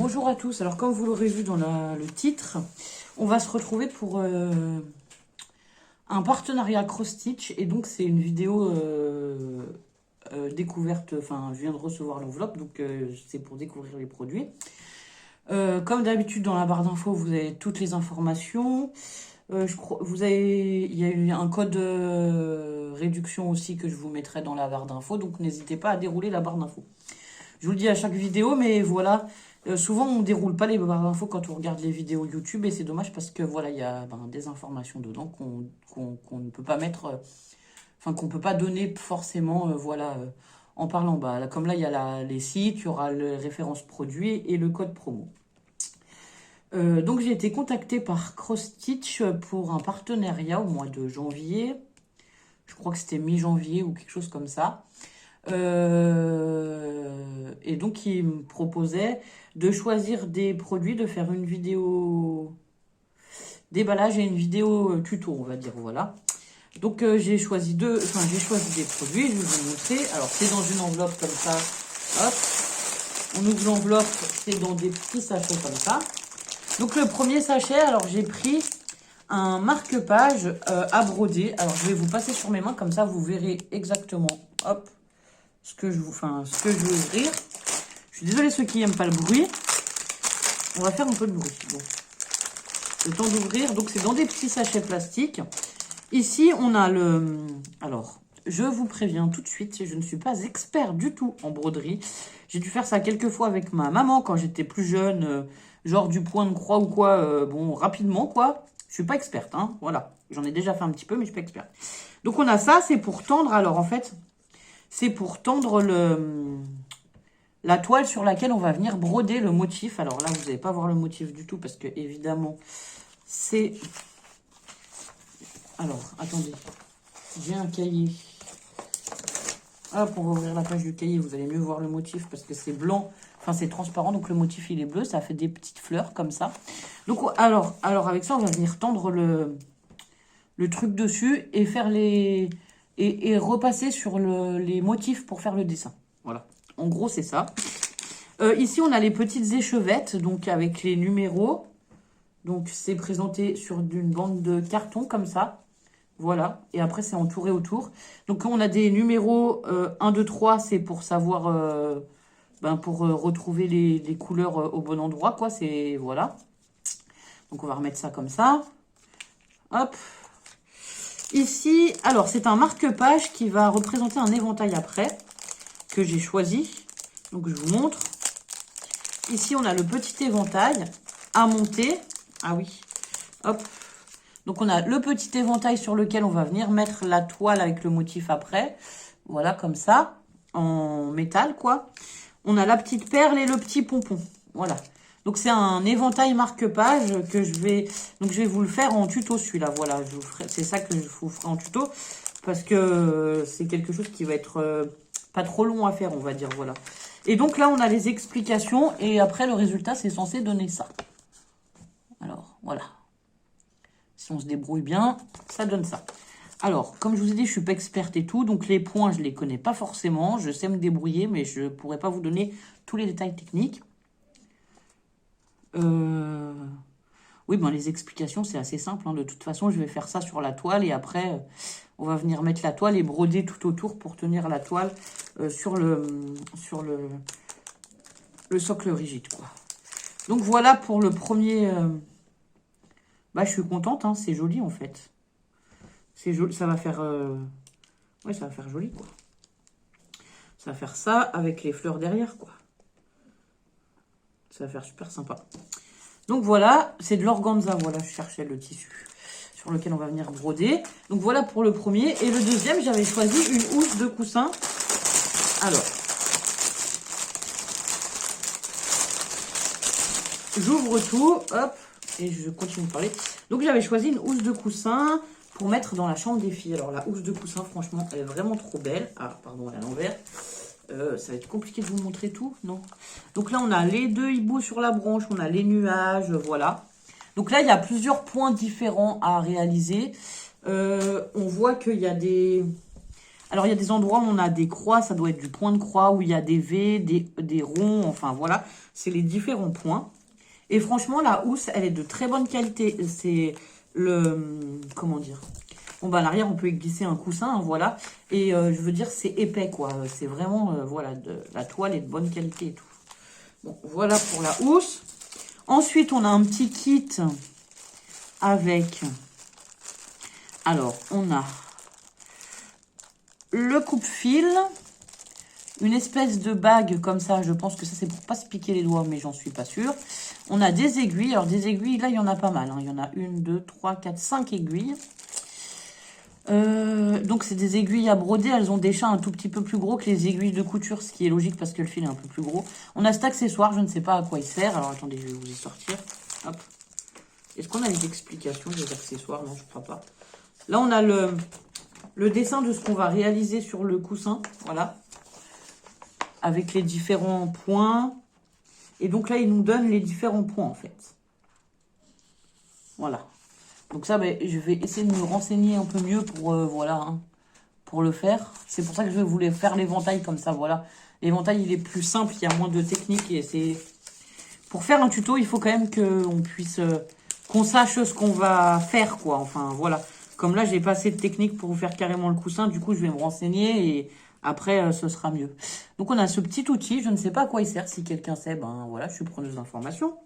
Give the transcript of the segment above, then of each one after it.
Bonjour à tous. Alors comme vous l'aurez vu dans le titre, on va se retrouver pour un partenariat cross-stitch. Et donc c'est une vidéo découverte, enfin je viens de recevoir l'enveloppe, donc c'est pour découvrir les produits. Comme d'habitude dans la barre d'infos, vous avez toutes les informations. Je crois, il y a eu un code réduction aussi que je vous mettrai dans la barre d'infos, donc n'hésitez pas à dérouler la barre d'infos. Je vous le dis à chaque vidéo, mais voilà, souvent on ne déroule pas les barres d'infos quand on regarde les vidéos YouTube, et c'est dommage parce que voilà, il y a des informations dedans qu'on ne peut pas mettre, enfin qu'on ne peut pas donner forcément, voilà, en parlant bas. Là, comme là, il y a les sites, il y aura les références produits et le code promo. Donc j'ai été contactée par Cross-Stitch pour un partenariat au mois de janvier. Je crois que c'était mi-janvier ou quelque chose comme ça. Et donc il me proposait de choisir des produits, de faire une vidéo déballage et une vidéo tuto, on va dire, voilà. Donc j'ai choisi des produits, je vais vous montrer. Alors c'est dans une enveloppe comme ça, hop. On ouvre l'enveloppe, c'est dans des petits sachets comme ça. Donc le premier sachet, alors j'ai pris un marque-page à broder. Alors je vais vous passer sur mes mains, comme ça vous verrez exactement, hop, ce que je vais ouvrir. Je suis désolée ceux qui n'aiment pas le bruit. On va faire un peu de bruit. Bon. Le temps d'ouvrir, donc c'est dans des petits sachets plastiques. Ici on a le... Alors, je vous préviens tout de suite, je ne suis pas expert du tout en broderie. J'ai dû faire ça quelques fois avec ma maman quand j'étais plus jeune, genre du point de croix ou quoi, bon, rapidement quoi. Je suis pas experte, hein, voilà. J'en ai déjà fait un petit peu, mais je suis pas experte. Donc on a ça, c'est pour tendre, alors en fait, c'est pour tendre la toile sur laquelle on va venir broder le motif. Alors là, vous n'allez pas voir le motif du tout parce que évidemment, c'est... Alors, attendez, j'ai un cahier. Ah, pour ouvrir la page du cahier, vous allez mieux voir le motif parce que c'est blanc. Enfin, c'est transparent, donc le motif, il est bleu. Ça fait des petites fleurs comme ça. Donc, alors avec ça, on va venir tendre le truc dessus et faire et repasser sur les motifs pour faire le dessin. Voilà. En gros, c'est ça. Ici, on a les petites échevettes, donc avec les numéros. Donc, c'est présenté sur une bande de carton comme ça. Voilà. Et après, c'est entouré autour. Donc, on a des numéros 1, 2, 3, c'est pour savoir... pour retrouver les couleurs au bon endroit, quoi. C'est... Voilà. Donc, on va remettre ça comme ça. Hop. Ici, alors, c'est un marque-page qui va représenter un éventail après, que j'ai choisi. Donc, je vous montre. Ici, on a le petit éventail à monter. Ah oui. Hop. Donc, on a le petit éventail sur lequel on va venir mettre la toile avec le motif après. Voilà, comme ça, en métal, quoi. On a la petite perle et le petit pompon. Voilà. Donc, c'est un éventail marque-page que je vais... Donc, je vais vous le faire en tuto, celui-là. Voilà, c'est ça que je vous ferai en tuto. Parce que c'est quelque chose qui va être pas trop long à faire, on va dire. Voilà. Et donc, là, on a les explications. Et après, le résultat, c'est censé donner ça. Alors, voilà. Si on se débrouille bien, ça donne ça. Alors, comme je vous ai dit, je ne suis pas experte et tout. Donc, les points, je ne les connais pas forcément. Je sais me débrouiller, mais je ne pourrais pas vous donner tous les détails techniques. Oui, les explications, c'est assez simple. Hein. De toute façon, je vais faire ça sur la toile. Et après, on va venir mettre la toile et broder tout autour pour tenir la toile sur le socle rigide, quoi. Donc, voilà pour le premier... je suis contente. Hein. C'est joli, en fait. C'est joli, ça va faire... Ouais, ça va faire joli, quoi. Ça va faire ça avec les fleurs derrière, quoi. Ça va faire super sympa. Donc voilà, c'est de l'organza. Voilà, je cherchais le tissu sur lequel on va venir broder. Donc voilà pour le premier. Et le deuxième, j'avais choisi une housse de coussin. Alors, j'ouvre tout, hop, et je continue de parler. Donc j'avais choisi une housse de coussin pour mettre dans la chambre des filles. Alors la housse de coussin, franchement, elle est vraiment trop belle. Ah, pardon, elle est à l'envers. Ça va être compliqué de vous montrer tout, non? Donc là, on a les deux hiboux sur la branche, on a les nuages, voilà. Donc là, il y a plusieurs points différents à réaliser. On voit qu'il y a des... Alors, il y a des endroits où on a des croix, ça doit être du point de croix, où il y a des V, des ronds, enfin voilà. C'est les différents points. Et franchement, la housse, elle est de très bonne qualité. C'est le... Comment dire? Bon, bah, à l'arrière, on peut y glisser un coussin, hein, voilà. Et je veux dire, c'est épais, quoi. C'est vraiment, voilà, la toile est de bonne qualité et tout. Bon, voilà pour la housse. Ensuite, on a un petit kit avec... Alors, on a le coupe-fil, une espèce de bague comme ça. Je pense que ça, c'est pour pas se piquer les doigts, mais j'en suis pas sûre. On a des aiguilles. Alors, des aiguilles, là, il y en a pas mal. Hein. Il y en a 1, 2, 3, 4, 5 aiguilles. Donc, c'est des aiguilles à broder. Elles ont des chats un tout petit peu plus gros que les aiguilles de couture, ce qui est logique parce que le fil est un peu plus gros. On a cet accessoire. Je ne sais pas à quoi il sert. Alors, attendez, je vais vous y sortir. Hop. Est-ce qu'on a les explications des accessoires? Non, je crois pas. Là, on a le dessin de ce qu'on va réaliser sur le coussin. Voilà. Avec les différents points. Et donc là, il nous donne les différents points, en fait. Voilà. Donc ça, ben, je vais essayer de me renseigner un peu mieux pour, voilà, hein, pour le faire. C'est pour ça que je voulais faire l'éventail comme ça, voilà. L'éventail, il est plus simple, il y a moins de technique. Et c'est... Pour faire un tuto, il faut quand même qu'on puisse... qu'on sache ce qu'on va faire, quoi. Enfin, voilà. Comme là, j'ai pas assez de technique pour vous faire carrément le coussin. Du coup, je vais me renseigner et après, ce sera mieux. Donc, on a ce petit outil. Je ne sais pas à quoi il sert. Si quelqu'un sait, ben voilà, je suis preneuse d'informations.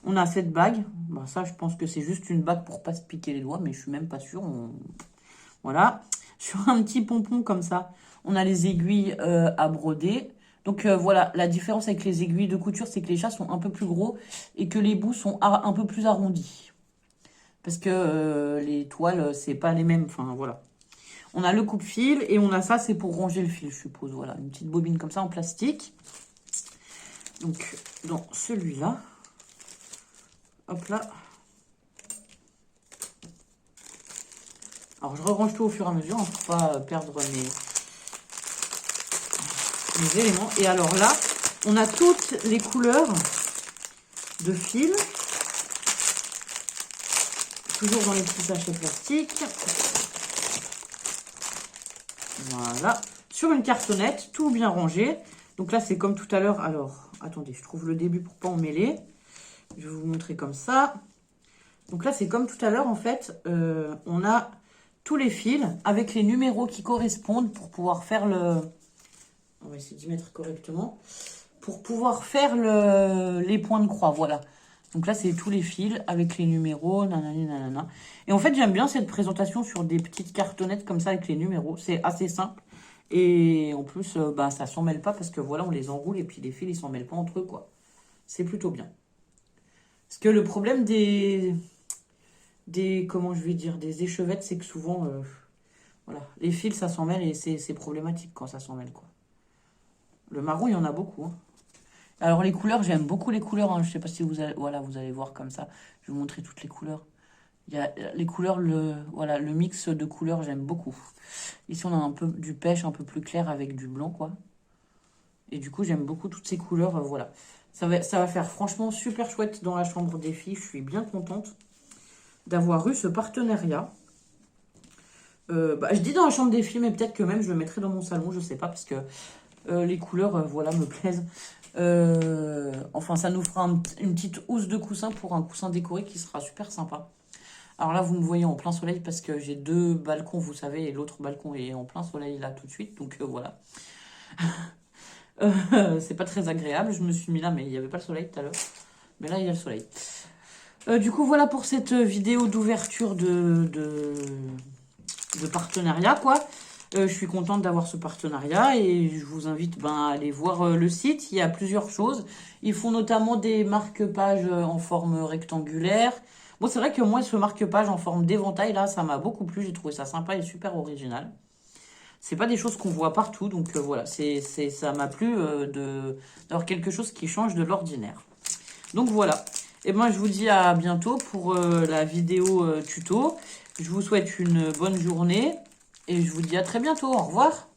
On a cette bague. Ben, ça, je pense que c'est juste une bague pour pas se piquer les doigts, mais je suis même pas sûre. Voilà. Sur un petit pompon comme ça, on a les aiguilles à broder. Donc voilà, la différence avec les aiguilles de couture, c'est que les chats sont un peu plus gros et que les bouts sont un peu plus arrondis. Parce que les toiles, c'est pas les mêmes. Enfin, voilà. On a le coupe-fil et on a ça, c'est pour ranger le fil, je suppose. Voilà, une petite bobine comme ça en plastique. Donc, dans celui-là, hop là. Alors, je range tout au fur et à mesure, hein, pour pas perdre mes éléments. Et alors là, on a toutes les couleurs de fil. Toujours dans les petits sachets plastiques. Voilà. Sur une cartonnette, tout bien rangé. Donc là, c'est comme tout à l'heure. Alors, attendez, je trouve le début pour pas en mêler. Je vais vous montrer comme ça. Donc là, c'est comme tout à l'heure, en fait. On a tous les fils avec les numéros qui correspondent pour pouvoir faire le... On va essayer d'y mettre correctement. Pour pouvoir faire les points de croix, voilà. Donc là, c'est tous les fils avec les numéros, nanani, nanana. Et en fait, j'aime bien cette présentation sur des petites cartonnettes comme ça avec les numéros. C'est assez simple. Et en plus, bah, ça s'en mêle pas parce que voilà, on les enroule et puis les fils, ils s'en mêlent pas entre eux, quoi. C'est plutôt bien. Parce que le problème comment je vais dire, des échevettes, c'est que souvent, voilà, les fils, ça s'en mêle et c'est problématique quand ça s'en mêle, quoi. Le marron, il y en a beaucoup, hein. Alors, les couleurs, j'aime beaucoup les couleurs. Hein. Je ne sais pas si vous allez... Voilà, vous allez voir comme ça. Je vais vous montrer toutes les couleurs. Il y a les couleurs, voilà, le mix de couleurs, j'aime beaucoup. Ici, on a un peu du pêche un peu plus clair avec du blanc, quoi. Et du coup, j'aime beaucoup toutes ces couleurs, voilà. Ça va faire franchement super chouette dans la chambre des filles. Je suis bien contente d'avoir eu ce partenariat. Bah, je dis dans la chambre des filles, mais peut-être que même je le mettrai dans mon salon, je sais pas, parce que les couleurs, voilà, me plaisent. Enfin, ça nous fera une petite housse de coussin pour un coussin décoré qui sera super sympa. Alors là, vous me voyez en plein soleil parce que j'ai 2 balcons, vous savez, et l'autre balcon est en plein soleil là tout de suite. Donc voilà. C'est pas très agréable. Je me suis mis là, mais il n'y avait pas le soleil tout à l'heure. Mais là, il y a le soleil. Du coup, voilà pour cette vidéo d'ouverture de partenariat, quoi. Je suis contente d'avoir ce partenariat et je vous invite à aller voir le site. Il y a plusieurs choses. Ils font notamment des marque-pages en forme rectangulaire. Bon, c'est vrai que moi, ce marque-page en forme d'éventail, là, ça m'a beaucoup plu. J'ai trouvé ça sympa et super original. C'est pas des choses qu'on voit partout. Donc voilà, ça m'a plu d'avoir quelque chose qui change de l'ordinaire. Donc voilà. Et moi, je vous dis à bientôt pour la vidéo tuto. Je vous souhaite une bonne journée. Et je vous dis à très bientôt. Au revoir.